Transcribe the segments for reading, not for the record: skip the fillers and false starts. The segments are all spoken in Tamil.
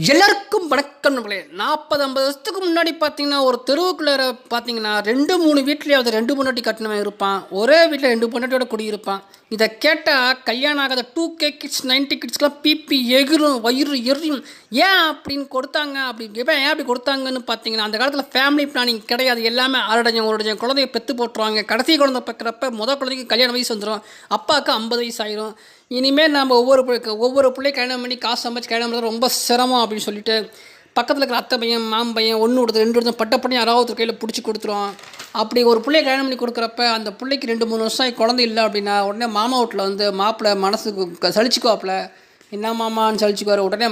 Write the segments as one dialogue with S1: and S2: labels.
S1: எல்லாருக்கும் வணக்கம் நம்மளே 40-50 வருஷத்துக்கு முன்னாடி பார்த்தீங்கன்னா ஒரு தெருவுக்குள்ளே பார்த்தீங்கன்னா 2-3 வீட்லேயாவது 2 பொண்டாட்டி கட்டினவன் இருப்பான். ஒரே வீட்டில் 2 பொண்டாட்டியோட குடியிருப்பான். இதை கேட்டால் கல்யாணம் ஆகாத 2K கிட்ஸ் 90 கிட்ஸ்க்கெலாம் பிபி எகிரும், வயிறு எரியும். ஏன் அப்படின்னு கொடுத்தாங்க, ஏன் அப்படி கொடுத்தாங்கன்னு பார்த்தீங்கன்னா அந்த காலத்தில் ஃபேமிலி பிளானிங் கிடையாது. எல்லாமே ஒரு குழந்தைய பெற்று போட்டுருவாங்க. கடைசி குழந்தை பார்க்குறப்ப முதல் குழந்தைக்கு கல்யாண வயசு வந்துடும், அப்பாவுக்கு 50 வயசு ஆயிரும். இனிமேல் நம்ம ஒவ்வொரு பிள்ளையும் கல்யாணம் பண்ணி காசு சம்பாதிச்சு கல்யாணம் பண்ணுறது ரொம்ப சிரமம் அப்படின்னு சொல்லிட்டு பக்கத்தில் இருக்கிற அத்தை பையன் மாம் பையன் ஒன்று கொடுத்து 2 கொடுத்து பட்டப்பண்ணி யாராவது ஒரு கையில் பிடிச்சி கொடுத்துரும். அப்படி ஒரு பிள்ளையை கல்யாணம் பண்ணி கொடுக்குறப்ப அந்த பிள்ளைக்கு 2-3 வருஷம் குழந்தை இல்லை அப்படின்னா உடனே மாமா வீட்டில் வந்து மாப்பிள்ளை மனசுக்கு சலிச்சுக்குவாப்பில். என்ன மாமான்னு சலிச்சுக்குவார். உடனே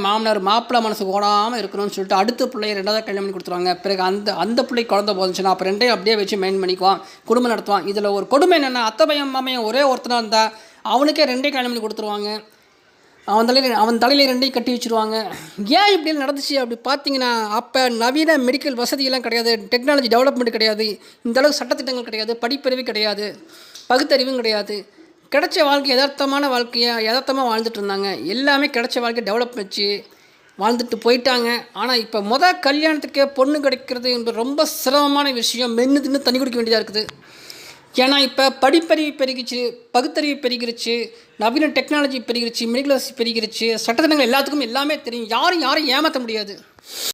S1: மாப்பிள்ளை மனசுக்கு ஓடாமல் இருக்கணும்னு சொல்லிட்டு அடுத்த பிள்ளையை 2வது கல்யாணம் பண்ணி கொடுத்துருவாங்க. பிறகு அந்த பிள்ளைக்கு குழந்தை போச்சுன்னா அப்போ 2ஐயும் அப்படியே வச்சு மெயின் பண்ணிக்குவான், குடும்பம் நடத்துவான். இதில் ஒரு கொடுமை என்னென்னா அத்தை பையன் மாமையன் ஒரே ஒருத்தனாக இருந்தால் அவனுக்கே 2ஐயும் கல்யாணம் பண்ணி கொடுத்துருவாங்க. அவன் தலையில் 2ஐயும் கட்டி வச்சுருவாங்க. ஏன் இப்படி நடந்துச்சு அப்படி பார்த்தீங்கன்னா அப்போ நவீன மெடிக்கல் வசதியெல்லாம் கிடையாது, டெக்னாலஜி டெவலப்மெண்ட் கிடையாது, இந்தளவுக்கு சட்டத்திட்டங்கள் கிடையாது, படிப்பறிவு கிடையாது, பகுத்தறிவும் கிடையாது. கிடைச்ச வாழ்க்கை யதார்த்தமாக வாழ்ந்துட்டு இருந்தாங்க. எல்லாமே கிடைச்ச வாழ்க்கை டெவலப் வச்சு வாழ்ந்துட்டு போயிட்டாங்க. ஆனால் இப்போ கல்யாணத்துக்கே பொண்ணு கிடைக்கிறது என்பது ரொம்ப சிரமமான விஷயம். மென்று தின்னு தண்ணி குடிக்க வேண்டியதாக இருக்குது. ஏன்னா இப்போ படிப்பறிவு பெருகிச்சு, பகுத்தறிவு பெருகிருச்சு, நவீன டெக்னாலஜி பெருகிருச்சு, மெடிக்கல் வசதி பெருகிருச்சு, சட்டத்திட்டங்கள் எல்லாத்துக்கும் எல்லாமே தெரியும். யாரையும் ஏமாற்ற முடியாது.